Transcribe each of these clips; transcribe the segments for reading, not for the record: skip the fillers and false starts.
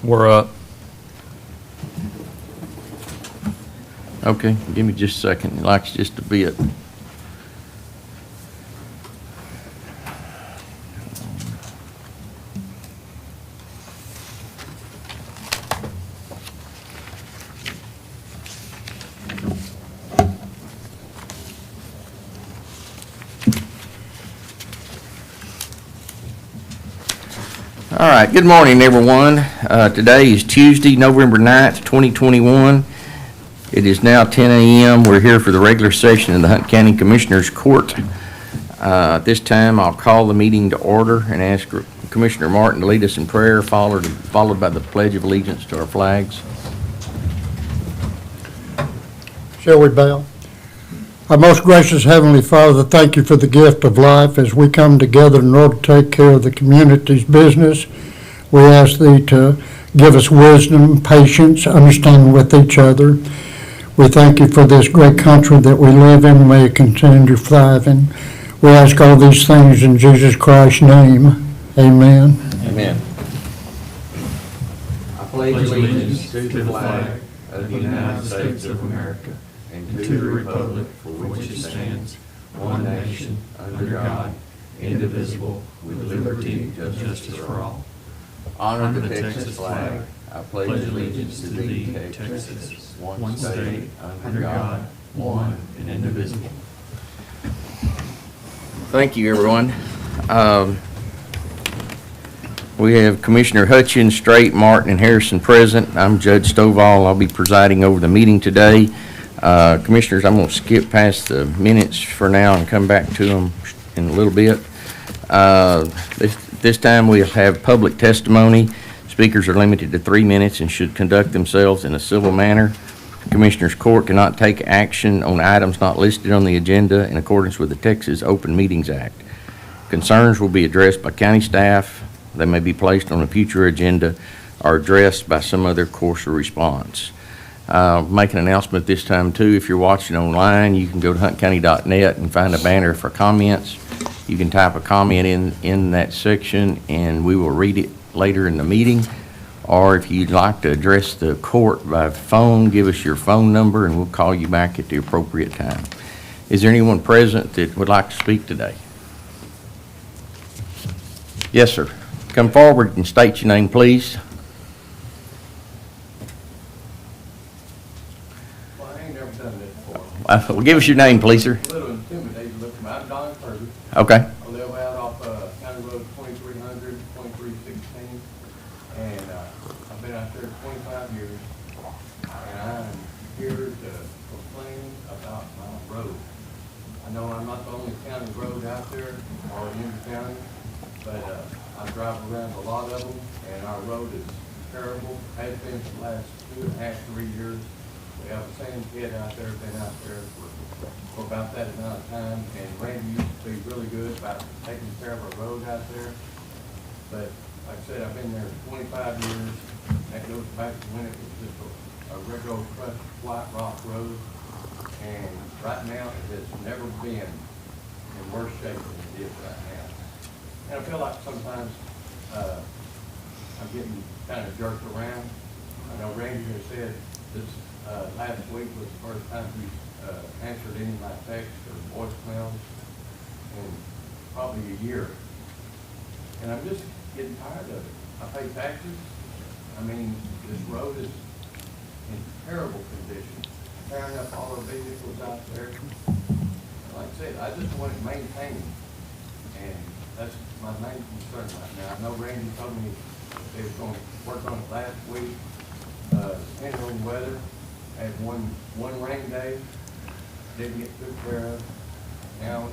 We're up. Okay, give me just a second. It likes just a bit. All right, good morning, everyone. Today is Tuesday, November 9th, 2021. It is now 10 a.m. We're here for the regular session of the Hunt County Commissioners Court. At this time, I'll call the meeting to order and ask Commissioner Martin to lead us in prayer, followed by the Pledge of Allegiance to our flags. Shall we bow? Our most gracious Heavenly Father, thank you for the gift of life as we come together in order to take care of the community's business. We ask Thee to give us wisdom, patience, understanding with each other. We thank you for this great country that we live in. May it continue thriving. We ask all these things in Jesus Christ's name. Amen. Amen. I pledge allegiance to the flag of the United States of America and to the republic for which it stands, one nation, under God, indivisible, with liberty and justice for all. Honor the Texas flag. I pledge allegiance to thee, Texas, one state, under God, one and indivisible. Thank you, everyone. We have Commissioner Hutchins, Strait, Martin, and Harrison present. I'm Judge Stovall. I'll be presiding over the meeting today. Commissioners, I'm going to skip past the minutes for now and come back to them in a little bit. This time we'll have public testimony. Speakers are limited to 3 minutes and should conduct themselves in a civil manner. Commissioners Court cannot take action on items not listed on the agenda in accordance with the Texas Open Meetings Act. Concerns will be addressed by county staff. They may be placed on a future agenda or addressed by some other course of response. Make an announcement this time too. If you're watching online, you can go to huntcounty.net and find a banner for comments. You can type a comment in that section and we will read it later in the meeting. Or if you'd like to address the court by phone, give us your phone number and we'll call you back at the appropriate time. Is there anyone present that would like to speak today? Yes, sir. Come forward and state your name, please. Well, I ain't never done this before. Well, give us your name, please, sir. A little intimidating looking. I'm Don Fergus. Okay. I live out off County Road 2300, 2316. And I've been out there 25 years. And I'm here to complain about my road. I know I'm not the only county road out there or in the county, but I drive around a lot of them, and our road is terrible. Has been for the last 2.5, 3 years. We have the same kid out there, been out there for about that amount of time, and Randy used to be really good about taking care of our road out there. But like I said, I've been there 25 years. That goes back to when it was just a regular crushed white rock road. And right now, it has never been in worse shape than it is right now. And I feel like sometimes I'm getting kind of jerked around. I know Randy has said this last week was the first time he answered any of my texts or voicemails in probably a year. And I'm just getting tired of it. I pay taxes. I mean, this road is in terrible condition. Tearing up all our vehicles out there. Like I said, I just want it maintained. And that's my main concern right now. I know Randy told me they were going to work on it last week. Depending on the weather, had one rain day, didn't get took care of. Now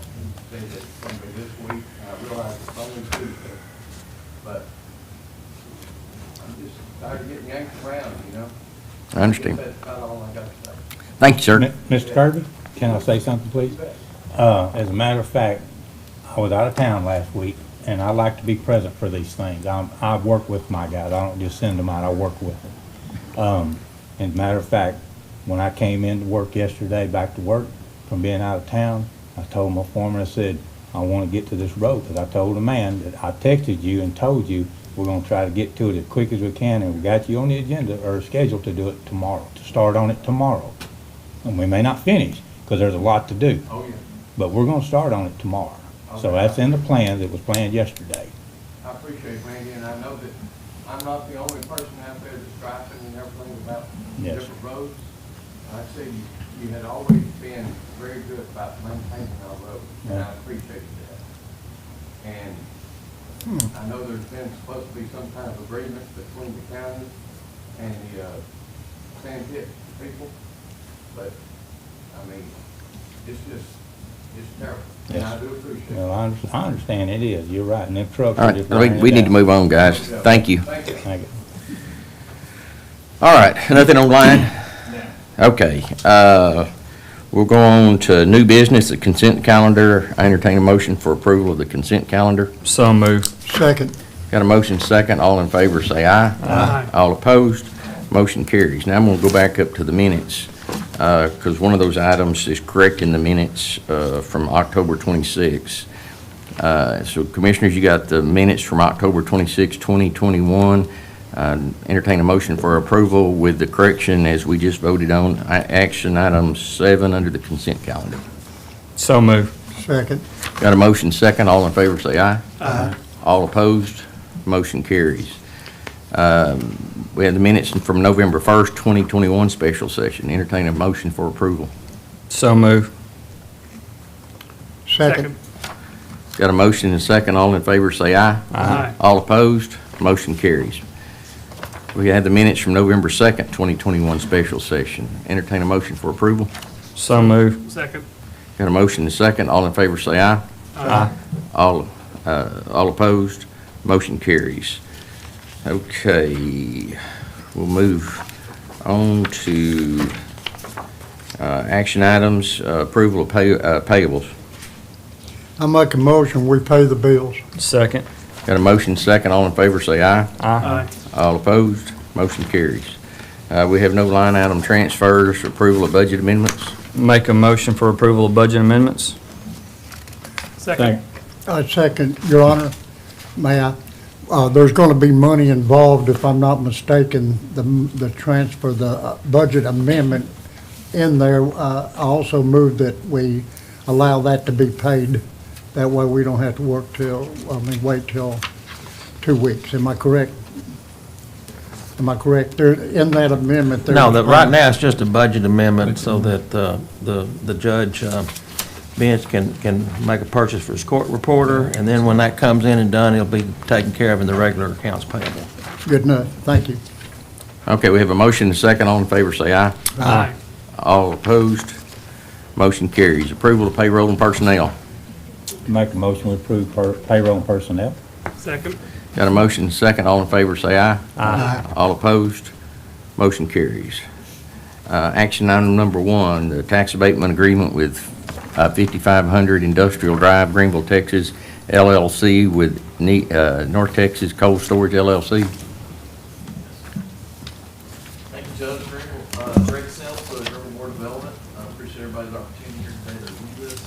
they said that it's going to be this week. I realize it's only Tuesday, but I'm just tired of getting yanked around, you know. I understand. That's about all I got to say. Thank you, sir. Mr. Kirby, can I say something, please? As a matter of fact, I was out of town last week, and I like to be present for these things. I work with my guys. I don't just send them out. I work with them. As a matter of fact, when I came in to work yesterday, back to work from being out of town, I told my foreman, I said, I want to get to this road, because I told the man that I texted you and told you We're gonna try to get to it as quick as we can, and we got you on the agenda, or scheduled to do it tomorrow, to start on it tomorrow. And we may not finish, because there's a lot to do, Oh, yeah. but we're gonna start on it tomorrow. So Okay. that's in the plans, it was planned yesterday. I appreciate it, Randy, and I know that I'm not the only person out there that's striping and everything about Yes. different roads. Like I said, you had always been very good about maintaining our roads, and I Yeah. appreciate that. And I know there's been supposed to be some kind of agreement between the county and the sand pit people, but, I mean, it's terrible, and I Yes. do appreciate it. Well, I understand it is, you're right, and them trucks All are right, just we running we it need to down. move on, guys. Thank you. Thank you. Thank you. All right, nothing online? Okay, we'll go on to new business, the consent calendar. I entertain a motion for approval of the consent calendar. So move. Second. Got a motion second, all in favor say aye. Aye. All opposed, motion carries. Now I'm gonna go back up to the minutes, because one of those items is correcting the minutes from October 26. So Commissioners, you got the minutes from October 26, 2021. Entertain a motion for approval with the correction as we just voted on, action item 7 under the consent calendar. So move. Second. Got a motion second, all in favor say aye. Aye. All opposed, motion carries. We have the minutes from November 1st, 2021 special session. Entertain a motion for approval. So move. Second. Got a motion and a second, all in favor say aye. Aye. All opposed, motion carries. We have the minutes from November 2nd, 2021 special session. Entertain a motion for approval. So move. Second. Got a motion and a second, all in favor say aye. Aye. All opposed, motion carries. Okay, we'll move on to action items, approval of payables. I make a motion, we pay the bills. Second. Got a motion second, all in favor say aye. Aye. All opposed, motion carries. We have no line item transfers, approval of budget amendments. Make a motion for approval of budget amendments. Second. I second, Your Honor. May I? There's going to be money involved, if I'm not mistaken, the transfer, the budget amendment in there. I also move that we allow that to be paid. That way we don't have to wait till 2 weeks. Am I correct? Am I correct? There, in that amendment, there's... No, right now, it's just a budget amendment so that the judge, Vince, can make a purchase for his court reporter, and then when that comes in and done, it'll be taken care of in the regular accounts payable. Good enough. Thank you. Okay, we have a motion and a second, all in favor say aye. Aye. All opposed, motion carries. Approval of payroll and personnel. Make a motion to approve payroll and personnel. Second. Got a motion and a second, all in favor say aye. Aye. All opposed, motion carries. Action item number 1, the tax abatement agreement with 5500 Industrial Drive, Greenville, Texas, LLC with North Texas Cold Storage LLC. Thank you, Judge. Greg Self for the Greenville Board of Development. I appreciate everybody's opportunity here today to review this.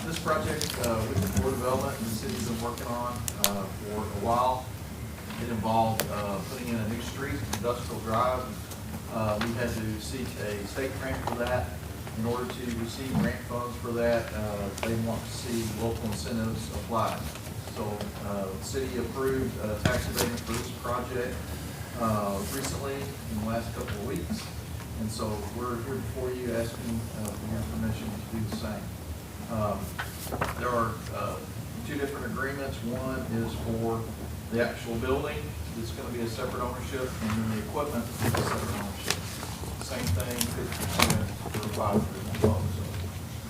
This project with the Board of Development and the city's been working on for a while. It involved putting in a new street, Industrial Drive. We had to seek a state grant for that. In order to receive grant funds for that, they want to see local incentives applied. So the city approved a tax abatement for this project recently in the last couple of weeks. And so we're here before you asking for your permission to do the same. There are 2 different agreements. One is for the actual building. It's going to be a separate ownership, and then the equipment is a separate ownership. Same thing, 50% for 5 as well. So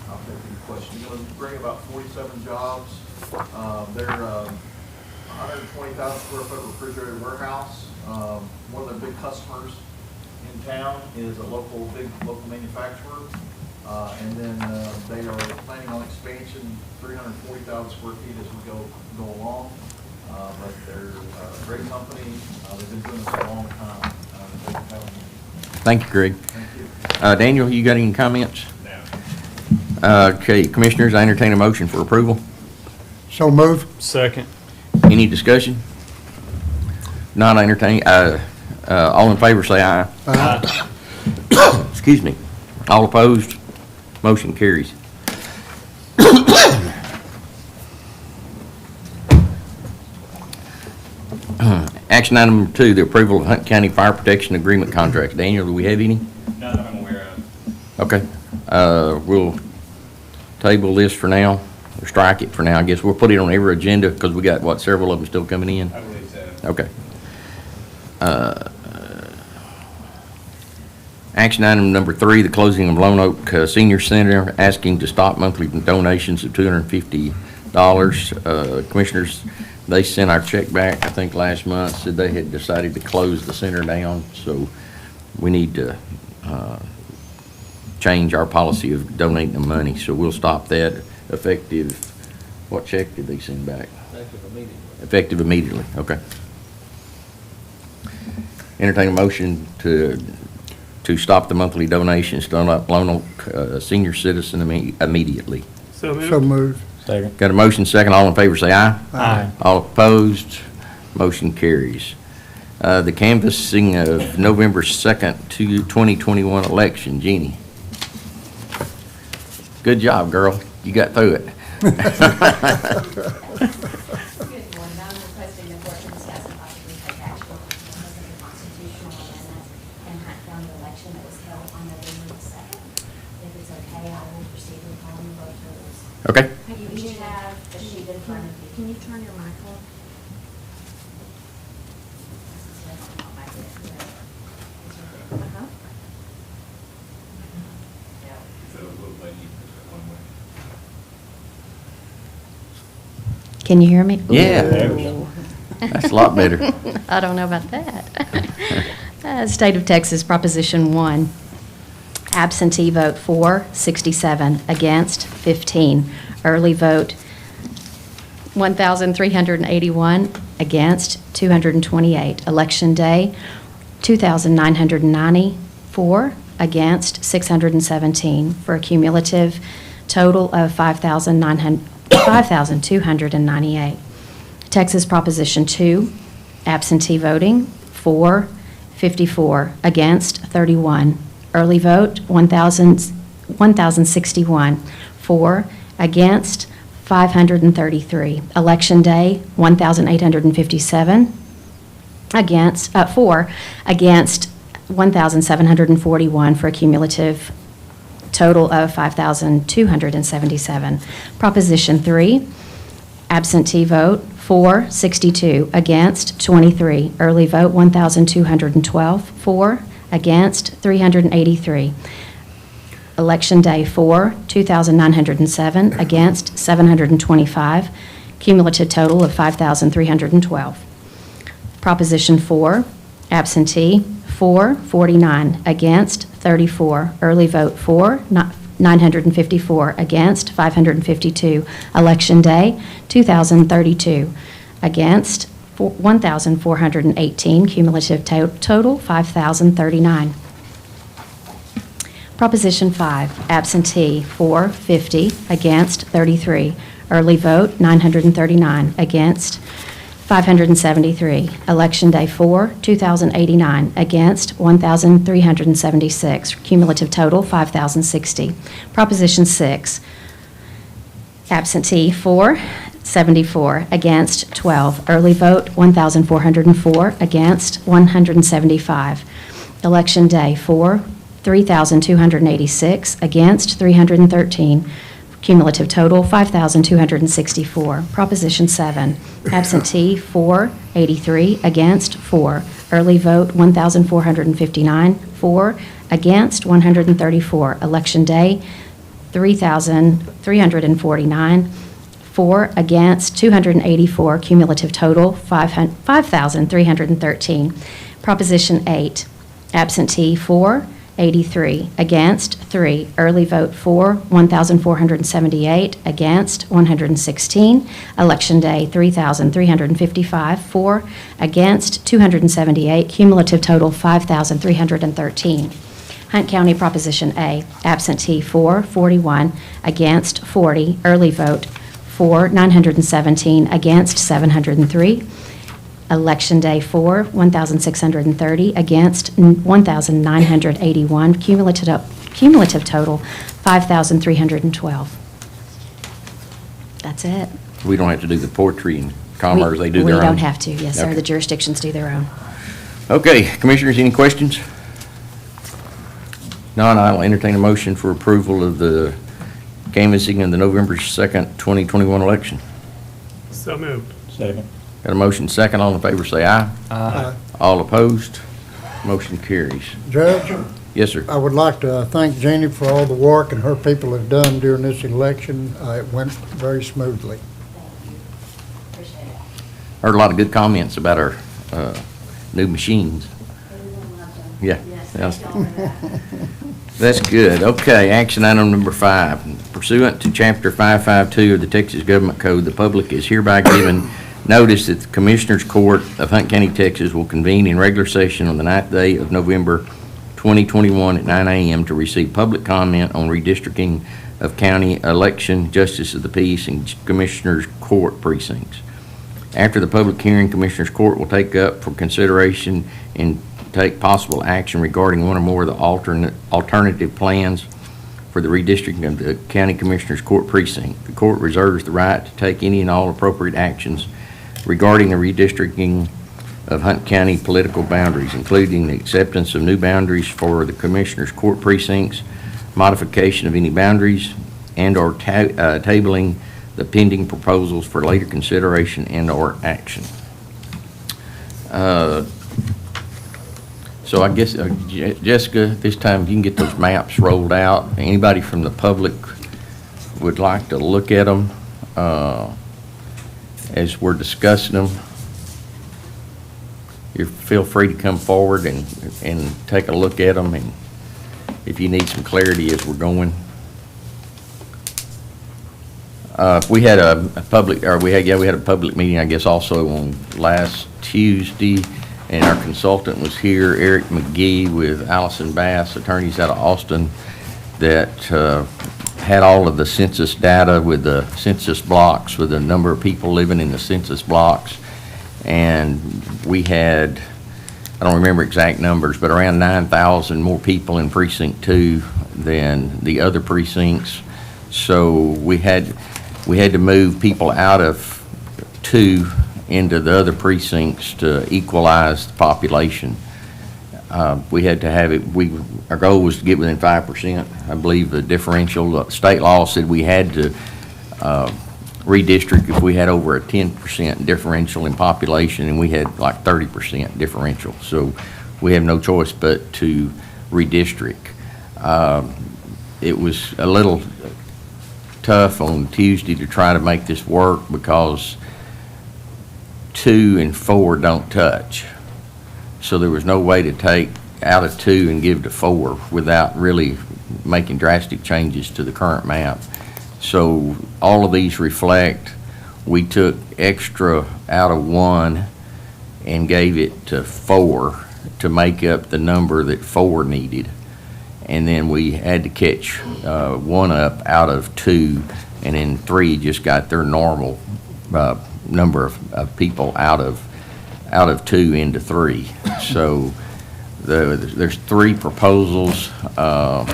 I'll take your question. You're going to bring about 47 jobs. They're 120,000 square foot refrigerated warehouse. One of their big customers in town is a big local manufacturer. And then they are planning on expansion, 340,000 square feet as we go along. But they're a great company. They've been doing this a long time. Thank you, Greg. Thank you. Daniel, you got any comments? No. Okay, Commissioners, I entertain a motion for approval. So move. Second. Any discussion? Not entertain, all in favor say aye. Aye. Excuse me. All opposed? Motion carries. Action item number 2, the approval of Hunt County Fire Protection Agreement contracts. Daniel, do we have any? Not that I'm aware of. Okay. We'll table this for now, or strike it for now. I guess we'll put it on every agenda because we got, what, several of them still coming in? I believe so. Okay. Action item number 3, the closing of Lone Oak Senior Center, asking to stop monthly donations of $250. Commissioners, they sent our check back, I think, last month, said they had decided to close the center down, so we need to change our policy of donating the money, so we'll stop that effective, what check did they send back? Effective immediately, okay. Entertain a motion to stop the monthly donations to Lone Oak Senior Citizen immediately. So moved. So moved. Second. Got a motion second, all in favor say aye. Aye. All opposed, motion carries. The canvassing of November 2nd to 2021 election, Jeannie. Good job, girl, you got through it. Good morning. I'm requesting the board to discuss and possibly take action on the constitutional amendment and Hunt County election that was held on November the 2nd. If it's okay, I will proceed with calling the vote for this. Okay, You each have a sheet in front of you. Can you turn your mic on? Uh-huh. Can you hear me? Yeah. Ooh. That's a lot better. I don't know about that. State of Texas, Proposition 1. Absentee vote for, 67. Against, 15. Early vote, 1,381. Against, 228. Election day, 2,990. For, against, 617. For a cumulative total of 5,298. Texas Proposition 2, absentee voting, for, 54, against, 31. Early vote, 1,061, for, against, 533. Election day, 1,857, against, for, against, 1,741, for a cumulative total of 5,277. Proposition 3, absentee vote, for, 62, against, 23. Early vote, 1,212, for, against, 383. Election day, for, 2,907, against, 725. Cumulative total of 5,312. Proposition 4, absentee, for, 49, against, 34. Early vote, for, 954, against, 552. Election day, 2,032, against, 1,418. Cumulative total, 5,039. Proposition 5, absentee, for, 50, against, 33. Early vote, 939, against, 573. Election day, for, 2,089, against, 1,376. Cumulative total, 5,060. Proposition 6, absentee, for, 74, against, 12. Early vote, 1,404, against, 175. Election day, for, 3,286, against, 313. Cumulative total, 5,264. Proposition 7, absentee, for, 83, against, 4. Early vote, 1,459, for, against, 134. Election day, 3,349, for, against, 284. Cumulative total, 5,313. Proposition 8, absentee, for, 83, against, 3. Early vote, for, 1,478, against, 116. Election day, 3,355, for, against, 278. Cumulative total, 5,313. Hunt County Proposition A, absentee, for, 41, against, 40. Early vote, for, 917, against, 703. Election day for, 1,630. Against, 1,981. Cumulative total, 5,312. That's it. We don't have to do the poetry and commerce, they do their own? We don't have to, yes, sir. Okay. The jurisdictions do their own. Okay, Commissioners, any questions? None, I'll entertain a motion for approval of the canvassing of the November 2nd, 2021 election. So moved. Second. Got a motion second, all in favor say aye. Aye. All opposed, motion carries. Judge, Yes, sir. I would like to thank Jeannie for all the work and her people have done during this election. It went very smoothly. Thank you. Appreciate it. Heard a lot of good comments about our new machines. Everyone loved them. Yeah. Yes, Yeah. thank y'all for that. That's good. Okay, action item number 5. Pursuant to Chapter 552 of the Texas Government Code, the public is hereby given notice that the Commissioners Court of Hunt County, Texas will convene in regular session on the 9th day of November 2021 at 9 a.m. to receive public comment on redistricting of county election, justice of the peace, and Commissioners Court precincts. After the public hearing, Commissioners Court will take up for consideration and take possible action regarding one or more of the alternative plans for the redistricting of the County Commissioners Court precinct. The court reserves the right to take any and all appropriate actions regarding the redistricting of Hunt County political boundaries, including the acceptance of new boundaries for the Commissioners Court precincts, modification of any boundaries, and/or tabling the pending proposals for later consideration and/or action. So I guess, Jessica, this time if you can get those maps rolled out. Anybody from the public would like to look at them as we're discussing them, you feel free to come forward and take a look at them, and if you need some clarity as we're going. We had a public, or we had a public meeting, I guess, also on last Tuesday, and our consultant was here, Eric McGee with Allison Bass, attorneys out of Austin, that had all of the census data with the census blocks, with the number of people living in the census blocks. And we had, I don't remember exact numbers, but around 9,000 more people in Precinct 2 than the other precincts. So we had to move people out of 2 into the other precincts to equalize the population. We had to have it, our goal was to get within 5%. I believe the differential, state law said we had to redistrict if we had over a 10% differential in population, and we had like 30% differential. So we have no choice but to redistrict. It was a little tough on Tuesday to try to make this work because 2 and 4 don't touch. So there was no way to take out of 2 and give to 4 without really making drastic changes to the current map. So all of these reflect, we took extra out of 1 and gave it to 4 to make up the number that 4 needed. And then we had to catch 1 up out of 2, and then 3 just got their normal number of people out of 2 into 3. So there's 3 proposals. I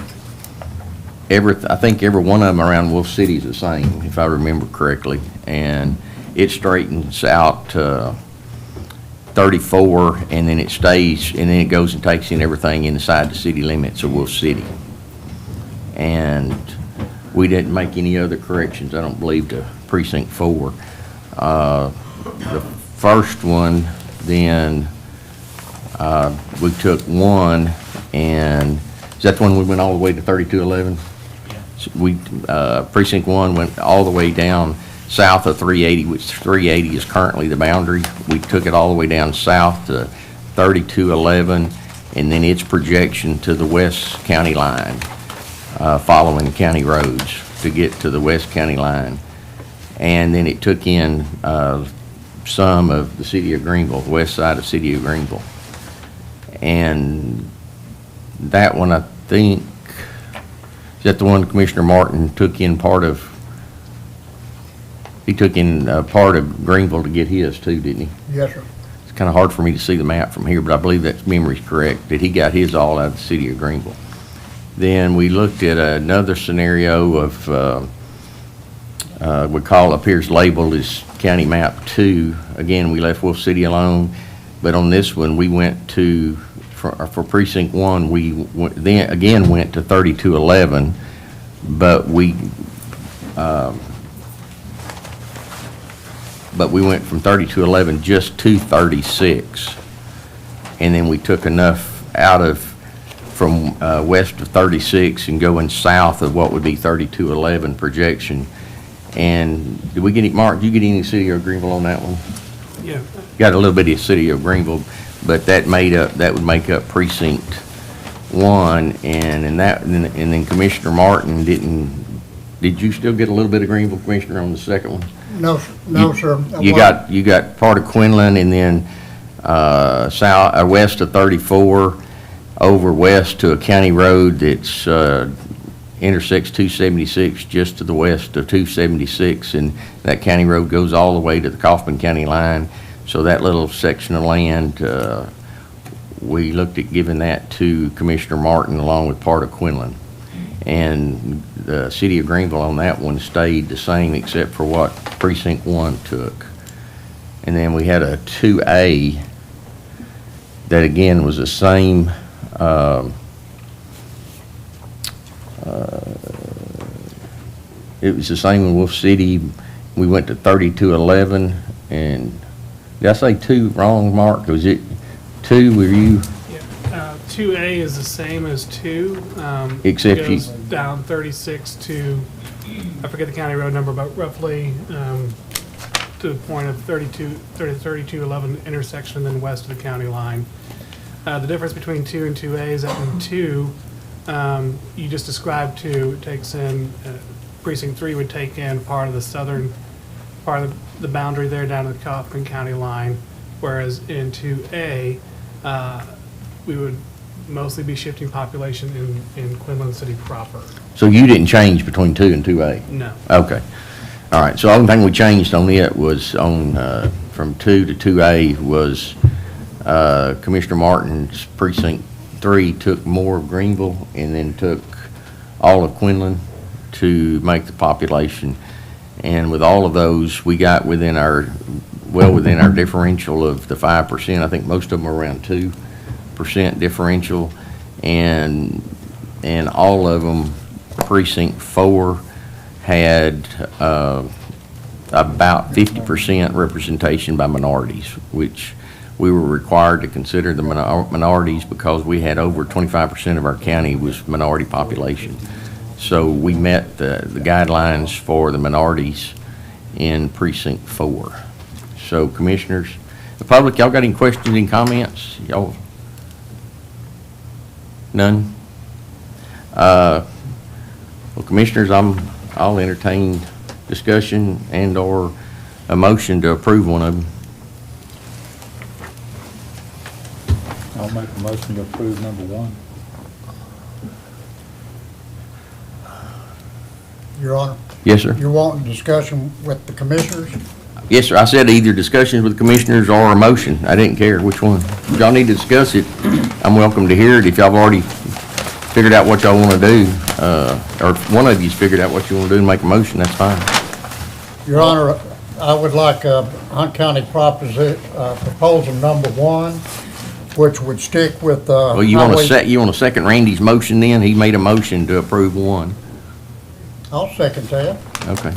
think every one of them around Wolf City is the same, if I remember correctly, and it straightens out 34, and then it stays, and then it goes and takes in everything inside the city limits of Wolf City. And we didn't make any other corrections, I don't believe, to Precinct 4. The first one, then we took 1, and is that the one we went all the way to 3211? So Precinct 1 went all the way down south of 380, which 380 is currently the boundary. We took it all the way down south to 3211, and then its projection to the west county line, following county roads to get to the west county line. And then it took in some of the city of Greenville, the west side of city of Greenville. And that one, I think, is that the one Commissioner Martin took in part of? He took in part of Greenville to get his too, didn't he? Yes, sir. kind of hard for me to see the map from here, but I believe that memory's correct, that he got his all out of the city of Greenville. Then we looked at another scenario of, we call up here's labeled as County Map 2. Again, we left Wolf City alone, but on this one, we went to, for Precinct 1, we then again went to 3211, but we went from 3211 just to 36. And then we took enough out of, from west of 36 and going south of what would be 3211 projection. And did we get any, Mark, did you get any city of Greenville on that one? Yeah. Got a little bit of city of Greenville, but that would make up Precinct 1, and then Commissioner Martin did you still get a little bit of Greenville, Commissioner, on the second one? No, sir. You got part of Quinlan, and then west of 34, over west to a county road that's intersects 276 just to the west of 276, and that county road goes all the way to the Kaufman County line. So that little section of land, we looked at giving that to Commissioner Martin along with part of Quinlan. And the city of Greenville on that one stayed the same except for what Precinct 1 took. And then we had a 2A that again was the same, it was the same in Wolf City. We went to 3211, and did I say 2 wrong, Mark? Was it 2? Were you? Yeah. 2A is the same as 2. Except it goes down 36 to, I forget the county road number, but roughly to the point of 3211 intersection, and then west of the county line. The difference between 2 and 2A is that in 2, you just described 2, it takes in, Precinct 3 would take in part of the southern part of the boundary there down to the Kaufman County line, whereas in 2A, we would mostly be shifting population in Quinlan City proper. So you didn't change between 2 and 2A? No. Okay. All right. So the only thing we changed on it was on from 2 to 2A was Commissioner Martin's Precinct 3 took more of Greenville and then took all of Quinlan to make the population. And with all of those, we got within our differential of the 5%. I think most of them are around 2% differential. And all of them, Precinct 4 had about 50% representation by minorities, which we were required to consider the minorities because we had over 25% of our county was minority population. So we met the guidelines for the minorities in Precinct 4. So commissioners, the public, y'all got any questions and comments? Y'all? None? Well, commissioners, I'll entertain discussion and or a motion to approve one of them. I'll make a motion to approve number 1. Your Honor, Yes, sir. you want discussion with the commissioners? Yes, sir. I said either discussions with commissioners or a motion. I didn't care which one. If y'all need to discuss it, I'm welcome to hear it. If y'all have already figured out what y'all want to do, or if one of you's figured out what you want to do and make a motion, that's fine. Your Honor, I would like Hunt County proposal number 1, which would stick with Well, you want to second Randy's motion then? He made a motion to approve 1. I'll second that. Okay.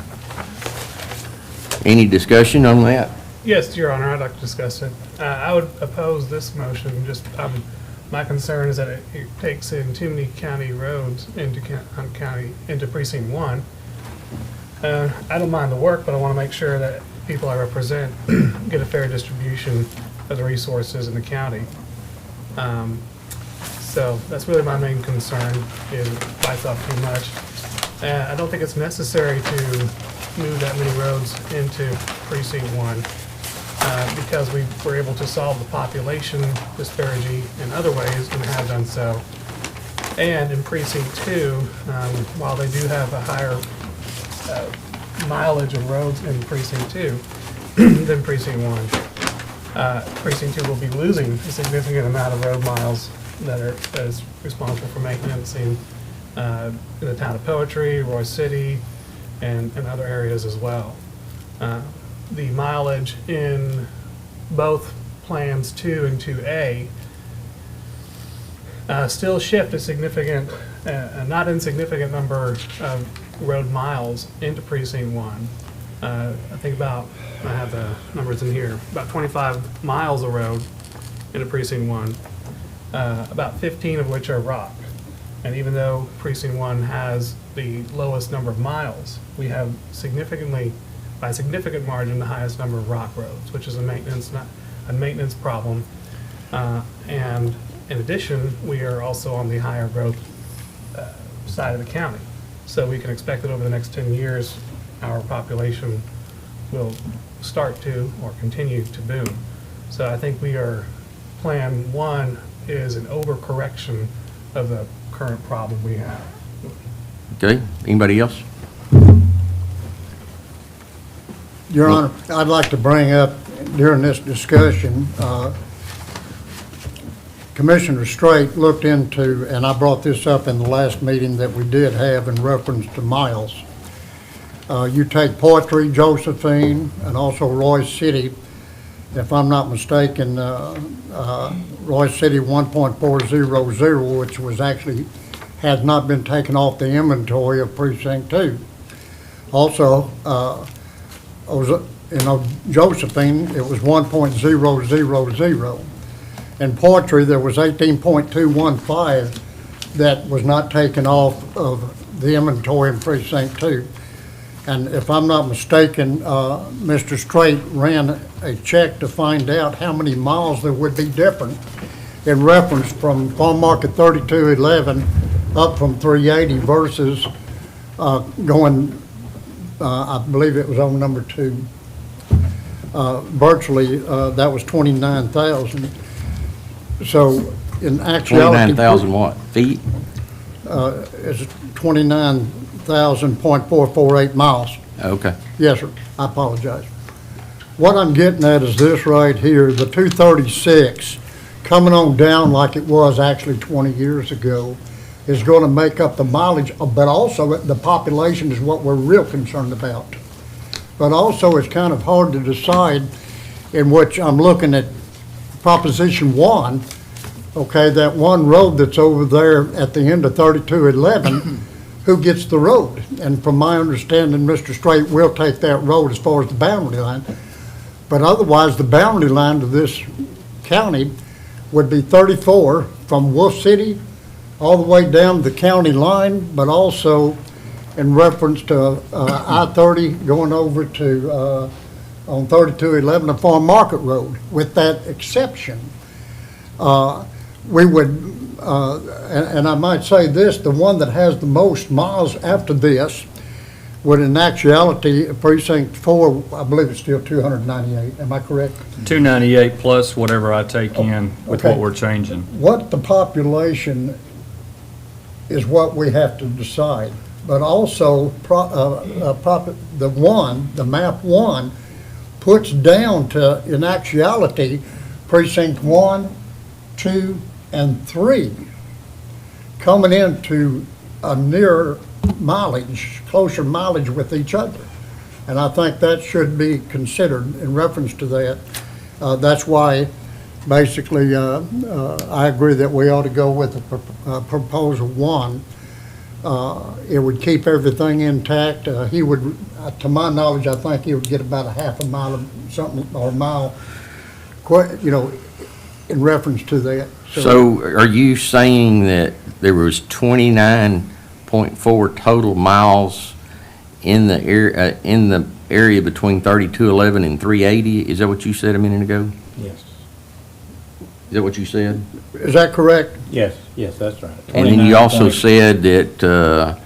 Any discussion on that? Yes, Your Honor, I'd like to discuss it. I would oppose this motion. Just my concern is that it takes in too many county roads into Precinct 1. I don't mind the work, but I want to make sure that people I represent get a fair distribution of the resources in the county. So that's really my main concern, is it bites off too much. I don't think it's necessary to move that many roads into Precinct 1 because we were able to solve the population disparity in other ways and have done so. And in Precinct 2, while they do have a higher mileage of roads in Precinct 2 than Precinct 1. Precinct 2 will be losing a significant amount of road miles that is responsible for maintenance in the town of Poetry, Roy City, and other areas as well. The mileage in both plans 2 and 2A still shift a significant, not insignificant number of road miles into Precinct 1. I think I have the numbers in here, about 25 miles of road into Precinct 1, about 15 of which are rock. And even though Precinct 1 has the lowest number of miles, we have by a significant margin, the highest number of rock roads, which is a maintenance problem. And in addition, we are also on the higher growth side of the county. So we can expect that over the next 10 years, our population will start to or continue to boom. So I think Plan 1 is an overcorrection of the current problem we have. Okay, anybody else? Your Honor, I'd like to bring up during this discussion, Commissioner Strait looked into, and I brought this up in the last meeting that we did have in reference to miles. You take Poetry, Josephine, and also Roy City. If I'm not mistaken, Roy City 1.400, which was actually, has not been taken off the inventory of Precinct 2. Also, Josephine, it was 1.000. In Poetry, there was 18.215 that was not taken off of the inventory in Precinct 2. And if I'm not mistaken, Mr. Strait ran a check to find out how many miles there would be different in reference from Farm Market 3211 up from 380 versus going, I believe it was on number 2. Virtually, that was 29,000. So in actuality. 29,000 what, feet? It's 29,000.448 miles. Okay. Yes, sir. I apologize. What I'm getting at is this right here, the 236, coming on down like it was actually 20 years ago, is going to make up the mileage, but also the population is what we're real concerned about. But also it's kind of hard to decide, in which I'm looking at Proposition 1, okay, that one road that's over there at the end of 3211, who gets the road? And from my understanding, Mr. Strait will take that road as far as the boundary line. But otherwise, the boundary line to this county would be 34 from Wolf City all the way down the county line, but also in reference to I-30 going over to on 3211, the Farm Market Road. With that exception, we would, and I might say this, the one that has the most miles after this would in actuality, Precinct 4, I believe it's still 298, am I correct? 298 plus whatever I take in with Okay. what we're changing. What the population is what we have to decide, but also the map 1 puts down to, in actuality, Precinct 1, 2, and 3 coming into a nearer mileage, closer mileage with each other. And I think that should be considered in reference to that. That's why, basically, I agree that we ought to go with the Proposal 1. It would keep everything intact. He would, to my knowledge, I think he would get about a half a mile of something, or a mile, in reference to that. So are you saying that there was 29.4 total miles in the area between 3211 and 380? Is that what you said a minute ago? Yes. Is that what you said? Is that correct? Yes, that's right. And then you also 29 said that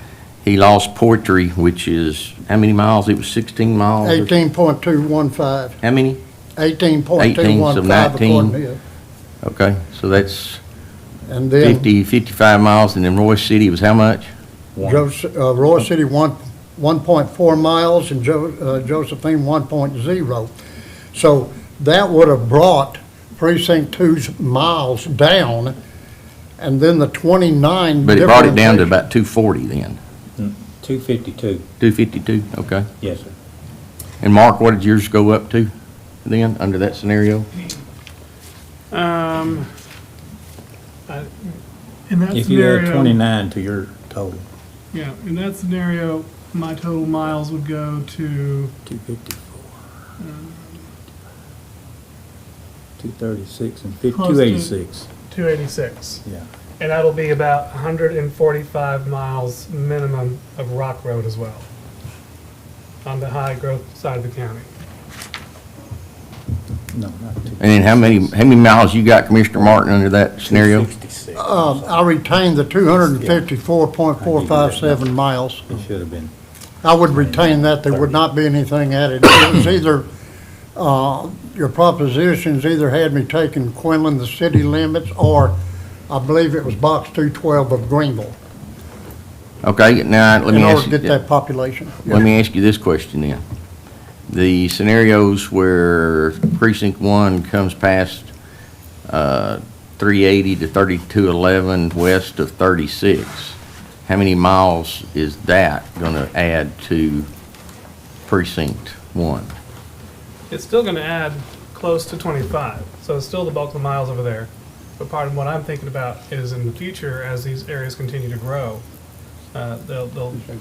he lost Poetry, which is, how many miles? It was 16 miles? 18.215. How many? 18.215 so 19. according to him. Okay, so that's And then 55 miles, and then Roy City was how much? Roy City 1.4 miles and Josephine 1.0. So that would have brought Precinct 2's miles down, and then the 29 But it brought it down to differentiation- about 240 then. 252, 252, okay. yes, sir. And Mark, what did yours go up to then, under that scenario? In that If you add scenario, 29 to your total, yeah, in that scenario, my total miles would go to 254. 236 and 50, Close to- 286, 286. yeah. And that'll be about 145 miles minimum of rock road as well, on the high growth side of the county. No, not 2. And then how many miles you got, Commissioner Martin, under that scenario? 266. I retained the 254.457 miles. It should have been, I would retain that, there would not be anything added. It was either, your propositions either had me taking Quinlan, the city limits, or I believe it was box 212 of Greenville, Okay, now, let in me order ask to you, get that population. let me ask you this question then. The scenarios where precinct 1 comes past 380 to 3211 west of 36, how many miles is that going to add to precinct 1? It's still gonna add close to 25, so it's still the bulk of the miles over there. But part of what I'm thinking about is in the future, as these areas continue to grow, they'll need to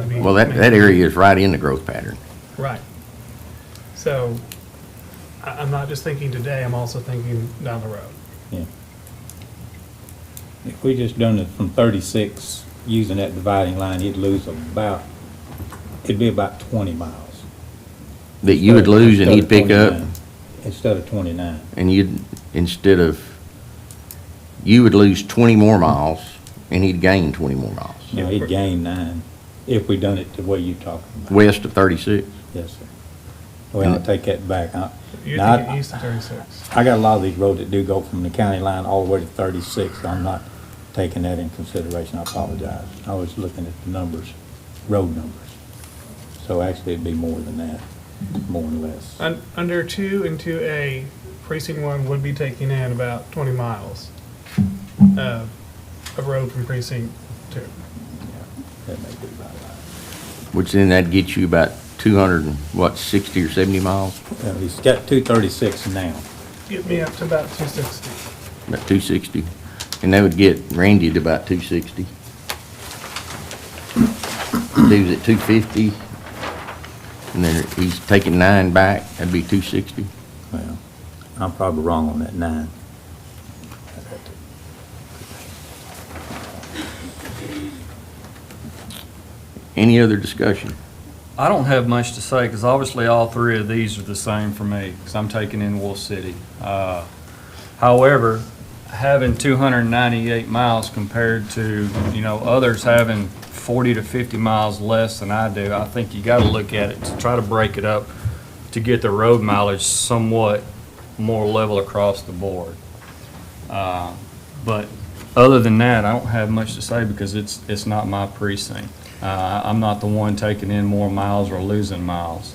be. Well, that area is right in the growth pattern. Right. So, I'm not just thinking today, I'm also thinking down the road. yeah. If we just done it from 36, using that dividing line, he'd lose it'd be about 20 miles. That you would lose and he'd pick up, Instead of 29. and you would lose 20 more miles and he'd gain 20 more miles, Yeah, he'd gain 9 if we done it the way you're talking about. west of 36. Yes, sir. Well, I'll take that back. You're Now, thinking east of 36. I got a lot of these roads that do go from the county line all the way to 36. I'm not taking that in consideration. I apologize. I was looking at the numbers, road numbers. So actually, it'd be more than that, more or less. Under 2 and 2A, precinct 1 would be taking in about 20 miles of road from precinct 2. That may be about right. Which then that'd get you about 60 or 70 miles, He's got 236 now. Get me up to about 260. about 260. And that would get Randy to about 260. Dude's at 250. And then he's taking 9 back, that'd be 260. Well, I'm probably wrong on that 9. Any other discussion? I don't have much to say, because obviously all three of these are the same for me, because I'm taking in Wolf City. However, having 298 miles compared to, others having 40 to 50 miles less than I do, I think you got to look at it to try to break it up to get the road mileage somewhat more level across the board. But other than that, I don't have much to say because it's not my precinct. I'm not the one taking in more miles or losing miles.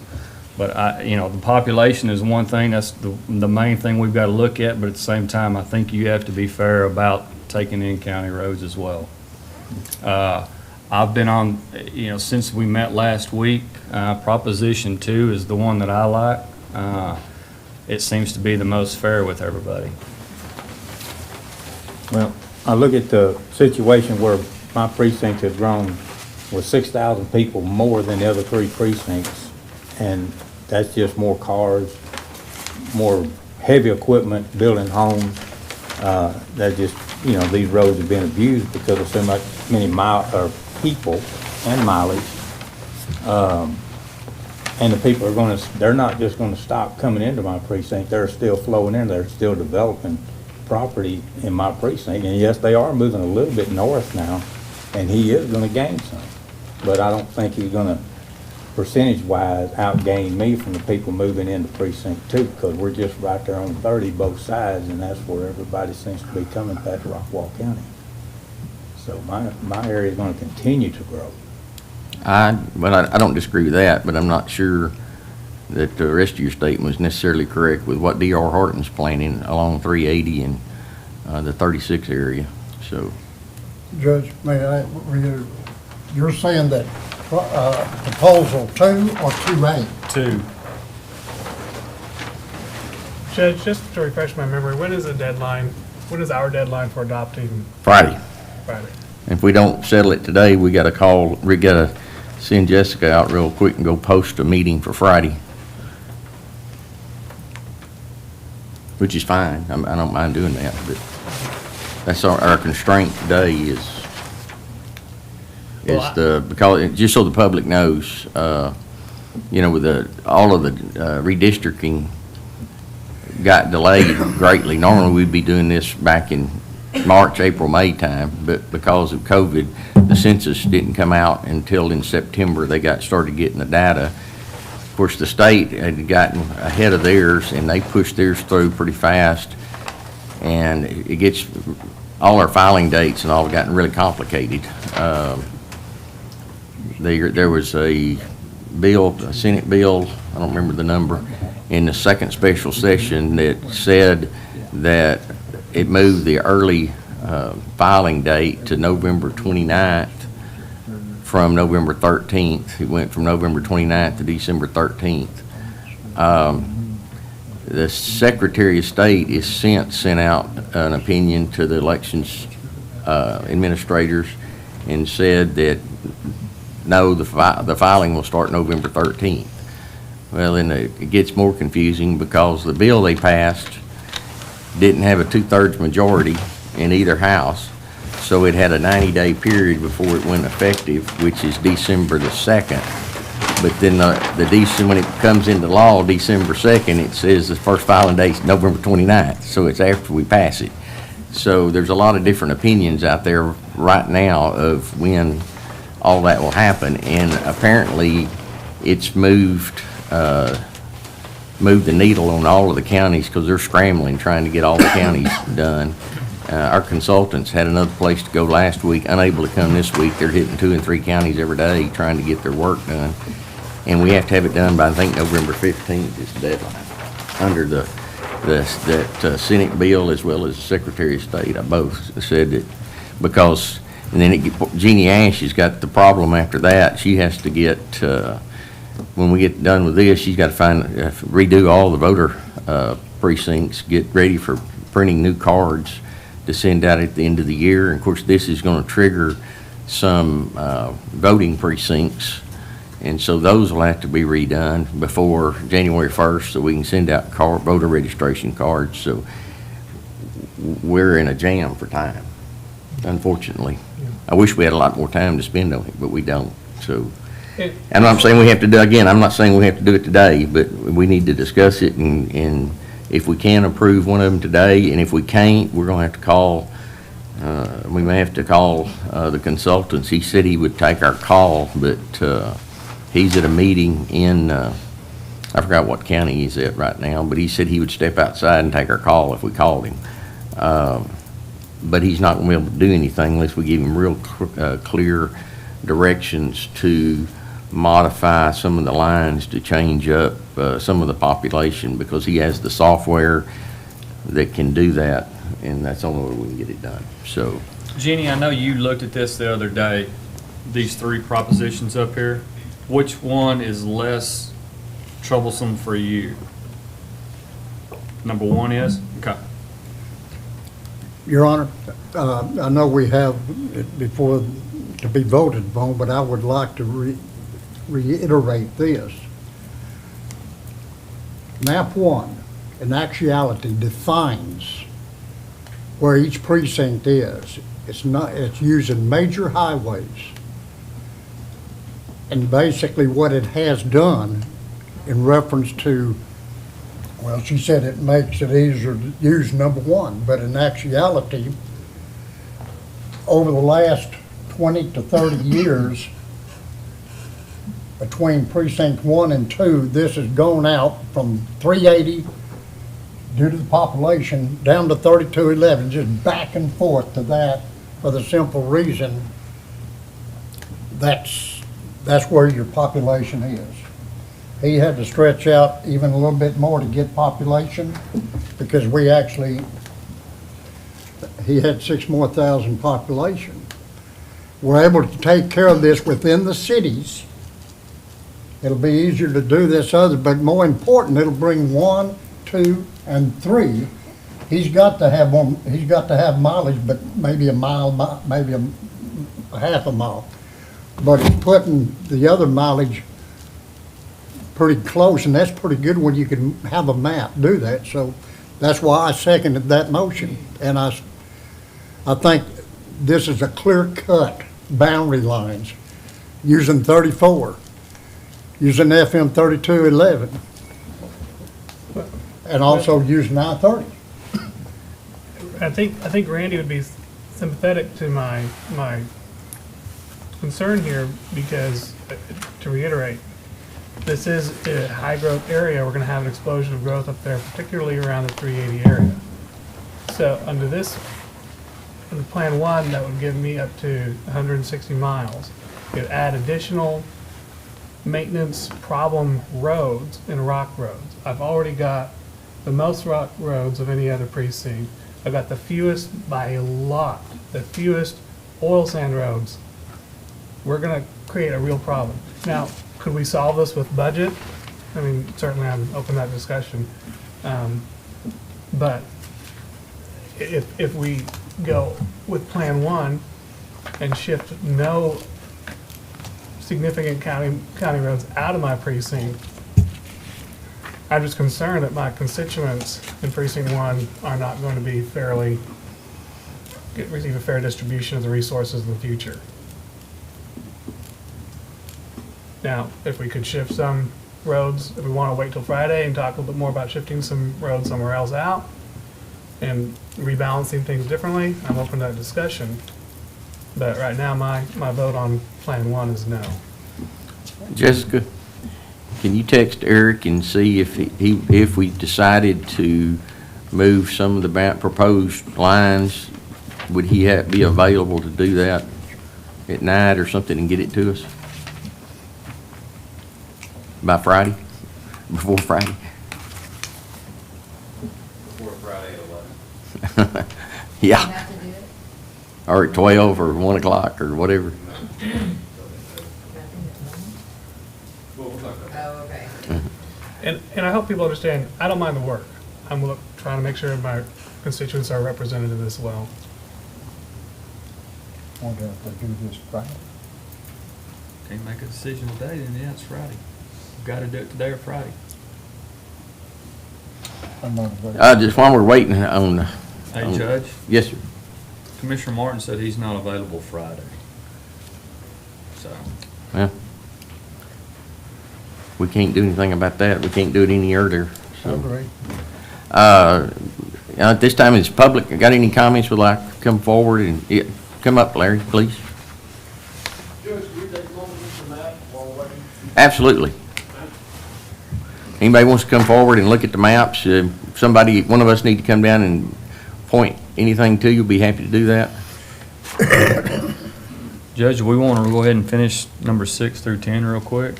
But the population is one thing, that's the main thing we've got to look at, but at the same time, I think you have to be fair about taking in county roads as well. I've been on, since we met last week, Proposition 2 is the one that I like. It seems to be the most fair with everybody. Well, I look at the situation where my precinct has grown with 6,000 people more than the other 3 precincts, and that's just more cars, more heavy equipment, building homes. That just, these roads have been abused because of so many people and mileage. And the people they're not just gonna stop coming into my precinct, they're still flowing in, they're still developing property in my precinct. And yes, they are moving a little bit north now, and he is gonna gain some. But I don't think he's gonna, percentage-wise, outgain me from the people moving into precinct 2, because we're just right there on 30 both sides, and that's where everybody seems to be coming back to Rockwall County. So my area is gonna continue to grow. I don't disagree with that, but I'm not sure that the rest of your statement was necessarily correct with what D.R. Horton's planning along 380 and the 36 area, so. Judge, may I, you're saying that proposal 2 or 2A? 2. Judge, just to refresh my memory, when is the deadline, when is our deadline for adopting Friday. Friday? If we don't settle it today, we gotta send Jessica out real quick and go post a meeting for Friday. Which is fine, I don't mind doing that, but that's our constraint today is because, just so the public knows, with all of the redistricting got delayed greatly. Normally, we'd be doing this back in March, April, May time, but because of COVID, the census didn't come out until in September. They started getting the data. Of course, the state had gotten ahead of theirs, and they pushed theirs through pretty fast, and it gets, all our filing dates and all have gotten really complicated. There was a bill, a Senate bill, I don't remember the number, in the second special session that said that it moved the early filing date to November 29th from November 13th. It went from November 29th to December 13th. The Secretary of State has since sent out an opinion to the elections administrators and said that no, the filing will start November 13th. Well, then it gets more confusing because the bill they passed didn't have a 2/3 majority in either house, so it had a 90-day period before it went effective, which is December the 2nd. But then when it comes into law, December 2nd, it says the first filing date is November 29th, so it's after we pass it. So there's a lot of different opinions out there right now of when all that will happen, and apparently it's moved the needle on all of the counties because they're scrambling trying to get all the counties done. Our consultants had another place to go last week, unable to come this week. They're hitting 2 and 3 counties every day trying to get their work done. And we have to have it done by, I think, November 15th is the deadline. Under that Senate bill as well as the Secretary of State, I both said that because, and then Jeannie Ash has got the problem after that. She has to get, when we get done with this, she's got to redo all the voter precincts, get ready for printing new cards to send out at the end of the year. And of course, this is going to trigger some voting precincts, and so those will have to be redone before January 1st so we can send out voter registration cards. So we're in a jam for time, unfortunately. I wish we had a lot more time to spend on it, but we don't. So, and I'm saying we have to do, again, I'm not saying we have to do it today, but we need to discuss it, and if we can approve one of them today, and if we can't, we're going to have to call, we may have to call the consultants. He said he would take our call, but he's at a meeting in, I forgot what county he's at right now, but he said he would step outside and take our call if we called him. But he's not going to be able to do anything unless we give him real clear directions to modify some of the lines to change up some of the population, because he has the software that can do that, and that's the only way we can get it done. So, Jeannie, I know you looked at this the other day, these 3 propositions up here. Which one is less troublesome for you? Number 1 is? Okay. Your Honor, I know we have it before to be voted upon, but I would like to reiterate this. Map 1, in actuality, defines where each precinct is. It's using major highways. And basically what it has done in reference to, well, she said it makes it easier to use number 1, but in actuality, over the last 20 to 30 years, between precinct 1 and 2, this has gone out from 380 due to the population down to 3211, just back and forth to that for the simple reason that's where your population is. he had to stretch out even a little bit more to get population, because he had 6 more thousand population. We're able to take care of this within the cities. It'll be easier to do this other, but more important, it'll bring 1, 2, and 3. He's got to have mileage, but maybe a mile, maybe a half a mile. But he's putting the other mileage pretty close, and that's pretty good when you can have a map do that. So that's why I seconded that motion. And I think this is a clear-cut boundary lines, using 34, using FM 3211, and also using I-30. I think Randy would be sympathetic to my concern here because, to reiterate, this is a high-growth area. We're going to have an explosion of growth up there, particularly around the 380 area. So under Plan 1, that would give me up to 160 miles. It would add additional maintenance problem roads and rock roads. I've already got the most rock roads of any other precinct. I've got the fewest by a lot, the fewest oil sand roads. We're going to create a real problem. Now, could we solve this with budget? I mean, certainly I'm open to that discussion. But if we go with Plan 1 and shift no significant county roads out of my precinct, I'm just concerned that my constituents in Precinct 1 are not going to be receive a fair distribution of the resources in the future. Now, if we could shift some roads, if we want to wait till Friday and talk a little bit more about shifting some roads somewhere else out and rebalancing things differently, I'm open to that discussion. But right now, my vote on Plan 1 is no. Jessica, can you text Eric and see if we decided to move some of the proposed lines, would he be available to do that at night or something and get it to us by Friday, before Friday? Before Friday at 11. Yeah, have to do it? or at 12 or 1 o'clock or whatever. Oh, okay. And I hope people understand, I don't mind the work. I'm trying to make sure my constituents are represented in this well. Wonder if they do this Friday. Can't make a decision today, then yeah, it's Friday. Got to do it today or Friday. Just while we're waiting on. Hey, Judge, Yes, sir. Commissioner Martin said he's not available Friday. So, Well, we can't do anything about that. We can't do it any earlier. So, at this time, is public, got any comments would like to come forward and, yeah, come up, Larry, please. Judge, can you take a moment with the map while waiting? Absolutely. Anybody wants to come forward and look at the maps, one of us need to come down and point anything to you, be happy to do that. Judge, we want to go ahead and finish number 6 through 10 real quick.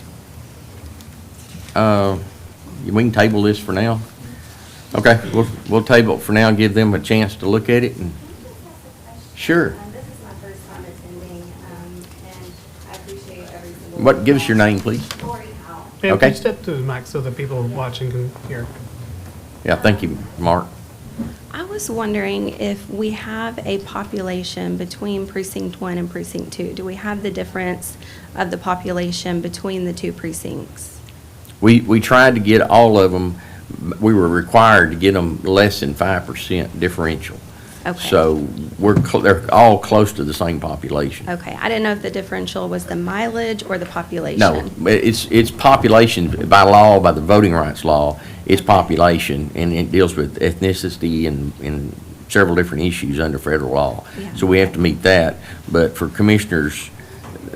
We can table this for now. Okay, we'll table it for now and give them a chance to look at it. And sure. This is my first time attending, and I appreciate every single. What? Give us your name, please. Lori Howell. And Okay. can you step to the mic so that people watching can hear? Yeah, thank you, Mark. I was wondering if we have a population between Precinct 1 and Precinct 2. Do we have the difference of the population between the two precincts? We tried to get all of them, we were required to get them less than 5% differential. Okay. So they're all close to the same population. Okay, I didn't know if the differential was the mileage or the population. No, it's population by law, by the voting rights law, it's population, and it deals with ethnicity and several different issues under federal law. Yeah. So we have to meet that, but for commissioners,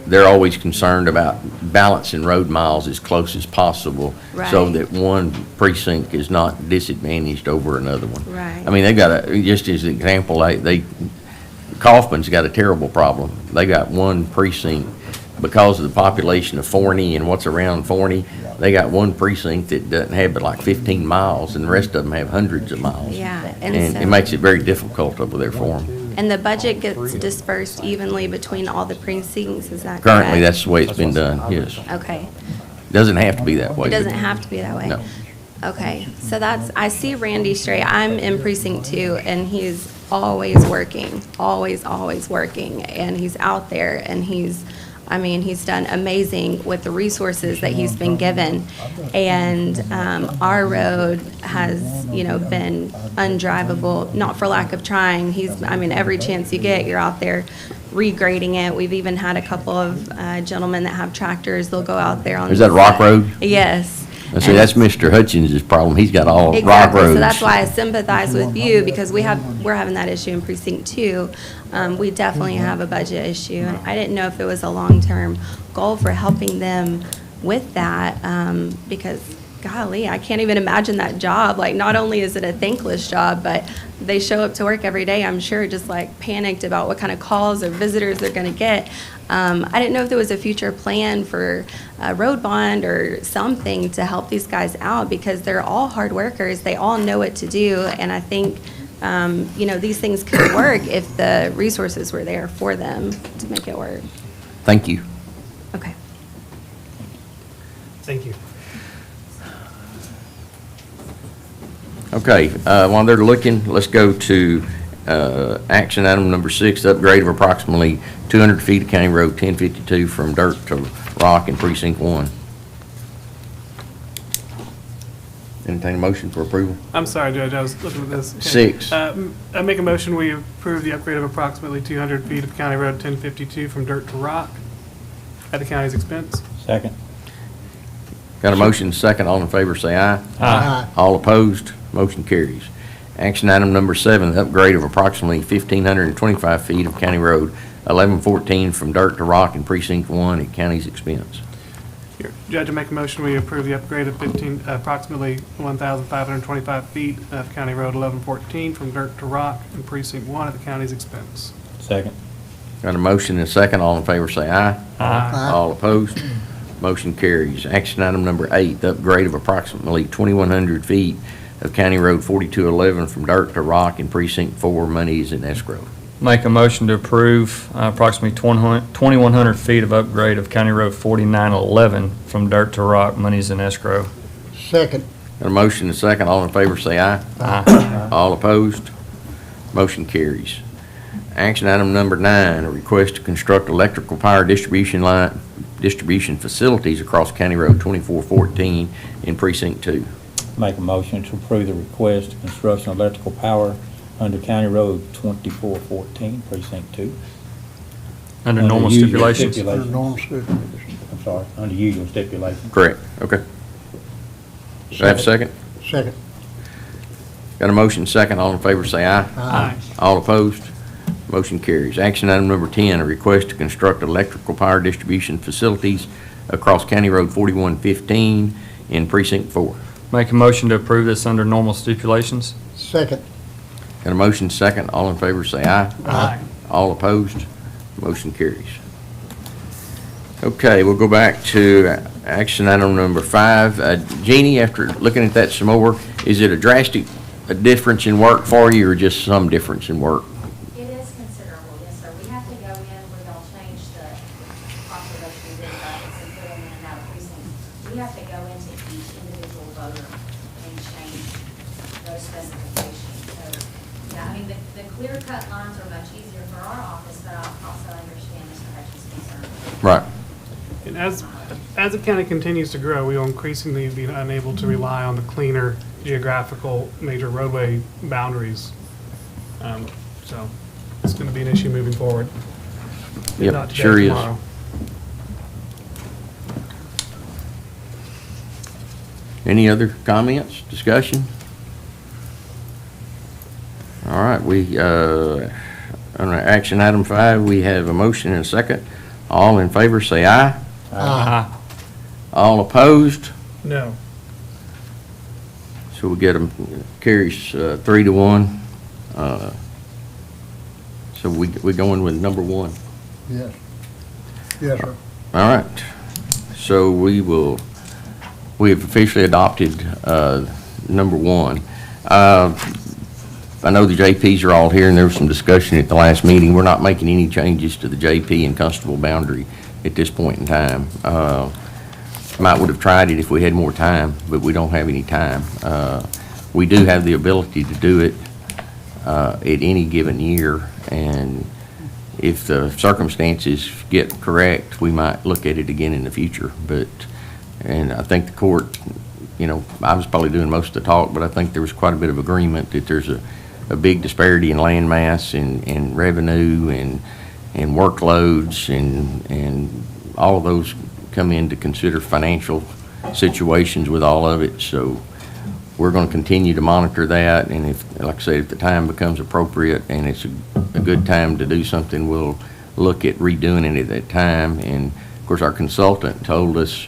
they're always concerned about balancing road miles as close as possible, so Right. that one precinct is not disadvantaged over another one. Right. I mean, they've got just as an example, Kaufman's got a terrible problem. They got one precinct because of the population of Forney and what's around Forney, they got one precinct that doesn't have but like 15 miles, and the rest of them have hundreds of miles. Yeah, And and it so, makes it very difficult over there for them. and the budget gets dispersed evenly between all the precincts, is that correct? Currently, that's the way it's been done, yes. Okay. Doesn't have to be that way. It doesn't have to be that way? No. Okay, so that's, I see Randy Stray, I'm in precinct 2, and he's always working, always working, and he's out there, and he's done amazing with the resources that he's been given, and our road has, been undrivable, not for lack of trying. Every chance you get, you're out there regrading it. We've even had a couple of gentlemen that have tractors, they'll go out there on. Is that Rock Road? Yes. I see, that's Mr. Hutchins' problem. He's got all rock Exactly, roads. so that's why I sympathize with you, because we're having that issue in precinct 2. We definitely have a budget issue, and I didn't know if it was a long-term goal for helping them with that, because golly, I can't even imagine that job. Like, not only is it a thankless job, but they show up to work every day, I'm sure, just like panicked about what kind of calls or visitors they're gonna get. I didn't know if there was a future plan for a road bond or something to help these guys out, because they're all hard workers. They all know what to do, and I think, these things could work if the resources were there for them to make it work. Thank you. Okay. Thank you. Okay, while they're looking, let's go to action item number 6, the upgrade of approximately 200 feet of County Road 1052 from dirt to rock in Precinct 1. Entertain a motion for approval? I'm sorry, Judge, I was looking at this. Okay. 6. I make a motion, we approve the upgrade of approximately 200 feet of County Road 1052 from dirt to rock at the county's expense. Second. Got a motion, second. All in favor, say aye. Aye. All opposed, motion carries. Action item number 7, the upgrade of approximately 1,525 feet of County Road 1114 from dirt to rock in Precinct 1 at county's expense. Here, Judge, I make a motion, we approve the upgrade of approximately 1,525 feet of County Road 1114 from dirt to rock in Precinct 1 at the county's expense. Second. Got a motion and a second. All in favor, say aye. Aye. All opposed, motion carries. Action item number 8, the upgrade of approximately 2,100 feet of County Road 4211 from dirt to rock in Precinct 4, money is in escrow. Make a motion to approve approximately 2,100 feet of upgrade of County Road 4911 from dirt to rock, monies in escrow. Second. Got a motion and a second. All in favor, say aye. Aye. All opposed, motion carries. Action item number 9, a request to construct electrical power distribution facilities across County Road 2414 in Precinct 2. Make a motion to approve the request to construction of electrical power under County Road 2414, Precinct 2. Under normal usual stipulations. Under normal stipulations. I'm sorry, under usual stipulations. Correct, okay. Do I have a second? Second. Got a motion, second. All in favor, say aye. Aye. All opposed, motion carries. Action item number 10, a request to construct electrical power distribution facilities across County Road 4115 in Precinct 4. Make a motion to approve this under normal stipulations. Second. Got a motion, second. All in favor, say aye. Aye. All opposed, motion carries. Okay, we'll go back to action item number 5. Jeannie, after looking at that some more, is it a drastic difference in work for you, or just some difference in work? It is considerable, yes, sir. We have to go in where they'll change the population bid buckets and put them in and out of precincts. We have to go into each individual voter and change those specifications. So, yeah, the clear-cut lines are much easier for our office, but I also understand Mr. Hutchins' concern. Right. And as the county continues to grow, we will increasingly be unable to rely on the cleaner geographical major roadway boundaries. So it's going to be an issue moving forward. If not Yep, today, sure is. tomorrow. Any other comments, discussion? All right, on action item 5, we have a motion and a second. All in favor, say aye. Aye. All opposed? No. So we get them, carries 3-1. So we going with number 1. Yes. Yes, sir. All right. So we have officially adopted number one. I know the JPs are all here, and there was some discussion at the last meeting. We're not making any changes to the JP and Constable boundary at this point in time. Might would have tried it if we had more time, but we don't have any time. We do have the ability to do it at any given year, and if the circumstances get correct, we might look at it again in the future. And I think the court, I was probably doing most of the talk, but I think there was quite a bit of agreement that there's a big disparity in land mass and revenue and workloads and all of those come in to consider financial situations with all of it. So we're going to continue to monitor that, and if, like I said, if the time becomes appropriate and it's a good time to do something, we'll look at redoing it at that time. And of course, our consultant told us,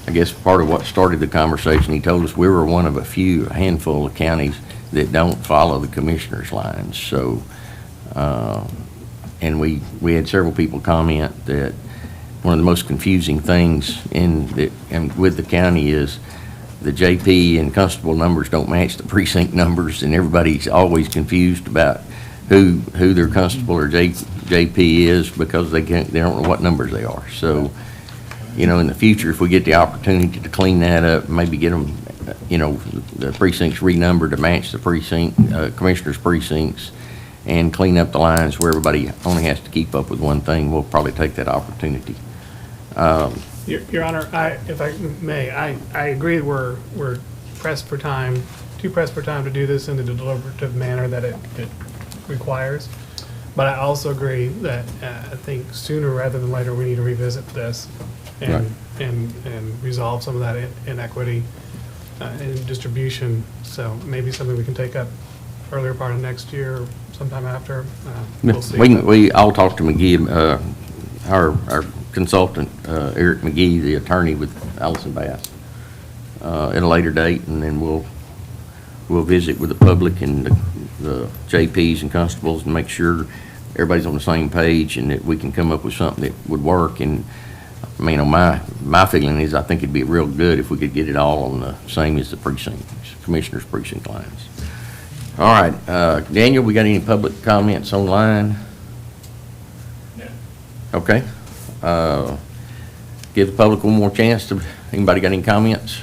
I guess part of what started the conversation, he told us we were one of a handful of counties that don't follow the commissioner's lines. So, and we had several people comment that one of the most confusing things with the county is the JP and Constable numbers don't match the precinct numbers, and everybody's always confused about who their Constable or JP is because they don't know what numbers they are. So, in the future, if we get the opportunity to clean that up, maybe get them, the precincts renumbered to match the precinct, commissioner's precincts, and clean up the lines where everybody only has to keep up with one thing, we'll probably take that opportunity. Your Honor, if I may, I agree we're pressed for time, too pressed for time to do this in the deliberative manner that it requires. But I also agree that I think sooner rather than later, we need to revisit this and resolve some of that inequity in distribution. So maybe something we can take up earlier part of next year, or sometime after. We'll see. I'll talk to McGee, our consultant, Eric McGee, the attorney with Allison Bass, at a later date, and then we'll visit with the public and the JPs and constables and make sure everybody's on the same page and that we can come up with something that would work. And I mean, my feeling is I think it'd be real good if we could get it all on the same as the commissioner's precinct lines. All right, Daniel, we got any public comments online? No. Okay. Give the public one more chance. Anybody got any comments?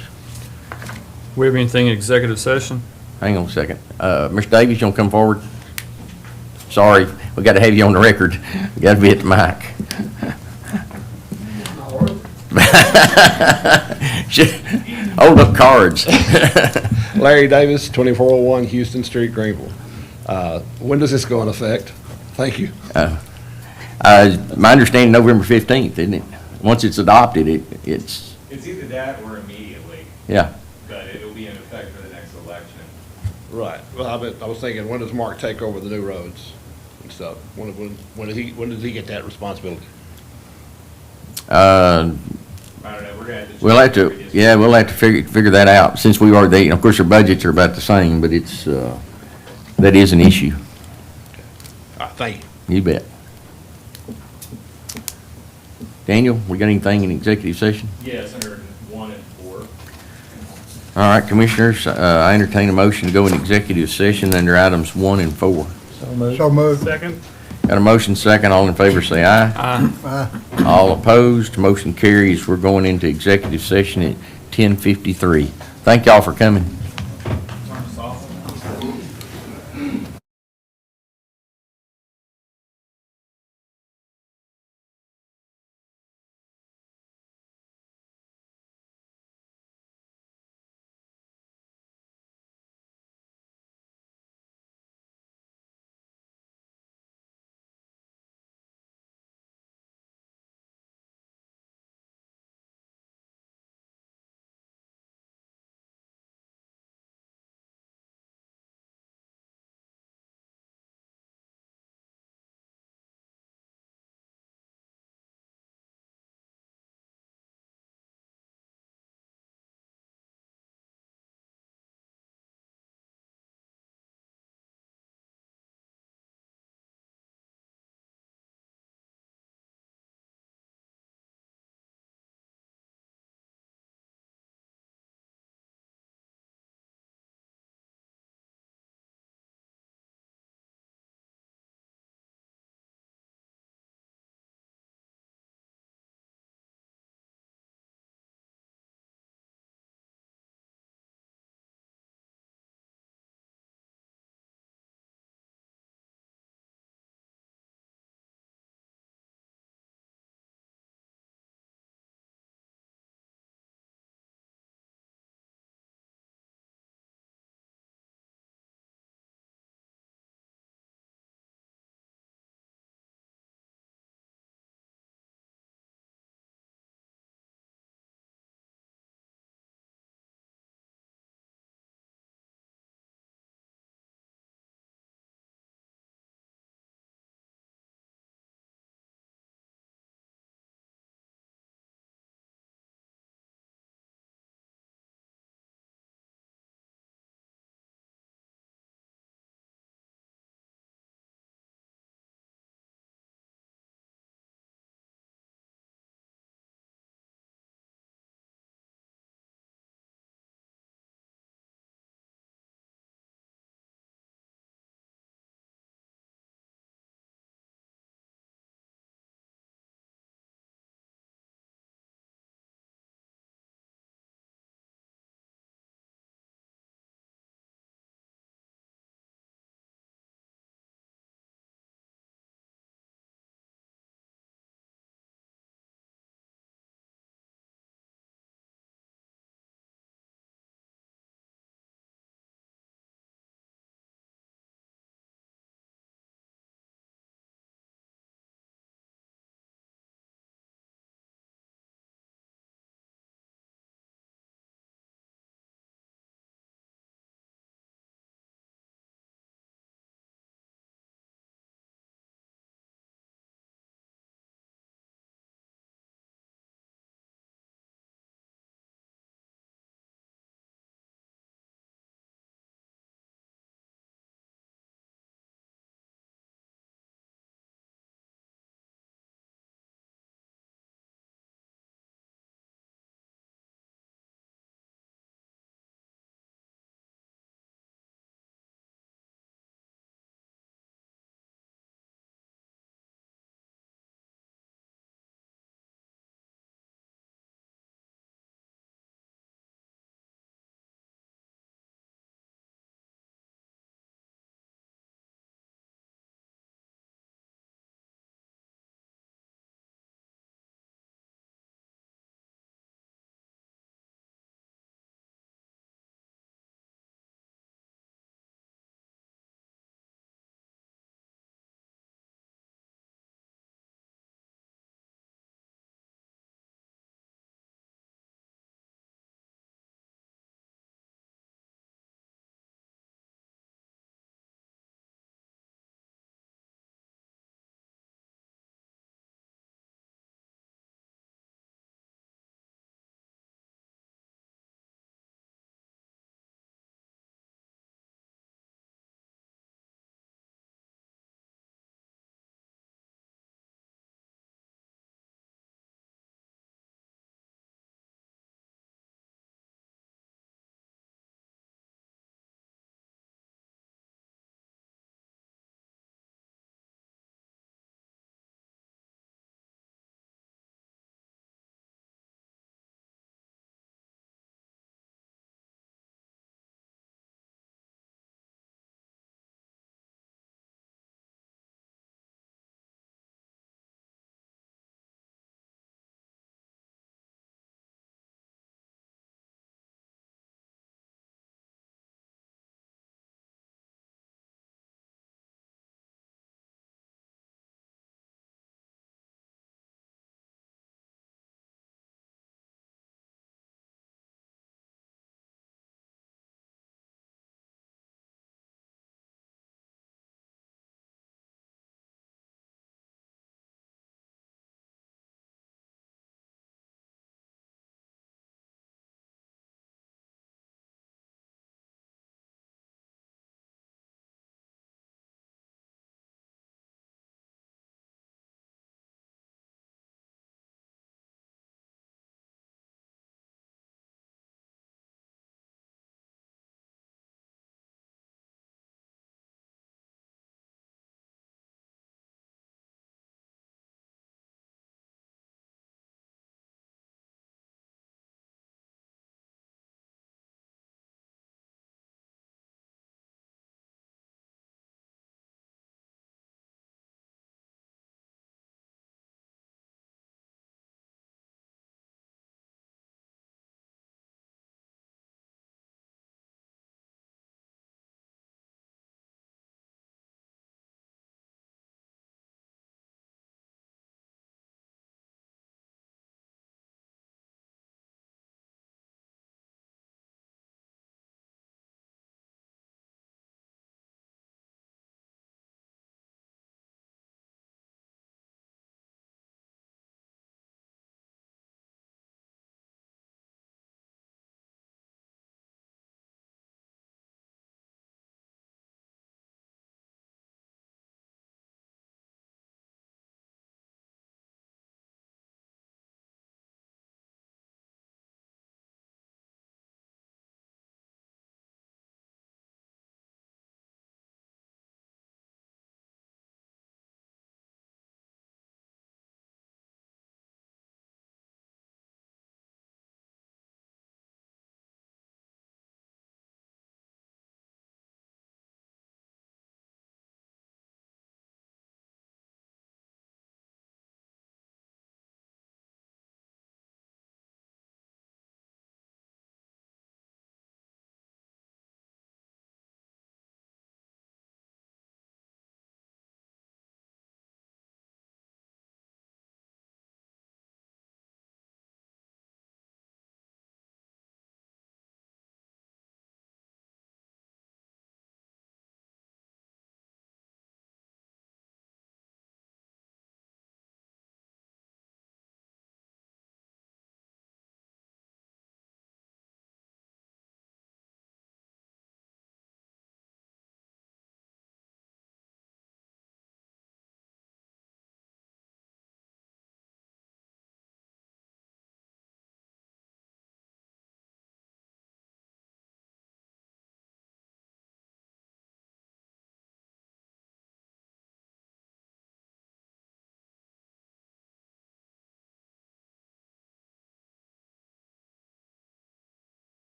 We have anything in executive session? Hang on a second. Mr. Davies, you want to come forward? Sorry, we got to have you on the record. You got to be at the mic. Hold up cards. Larry Davis, 2401 Houston Street, Greenville. When does this go in effect? Thank you. My understanding, November 15th, isn't it? Once it's adopted, it's... It's either that or immediately, Yeah. but it'll be in effect for the next election. Right. Well, I was thinking, when does Mark take over the new roads and stuff? When does he get that responsibility? I don't know, we're gonna have to. We'll have to figure that out, since we are of course, our budgets are about the same, but it's, that is an issue. Thank you. You bet. Daniel, we got anything in executive session? Yes, under 1 and 4. All right, Commissioners, I entertain a motion to go in executive session under items 1 and 4. So moved. Second? Got a motion second. All in favor say aye. Aye. All opposed, motion carries. We're going into executive session at 10:53. Thank y'all for coming.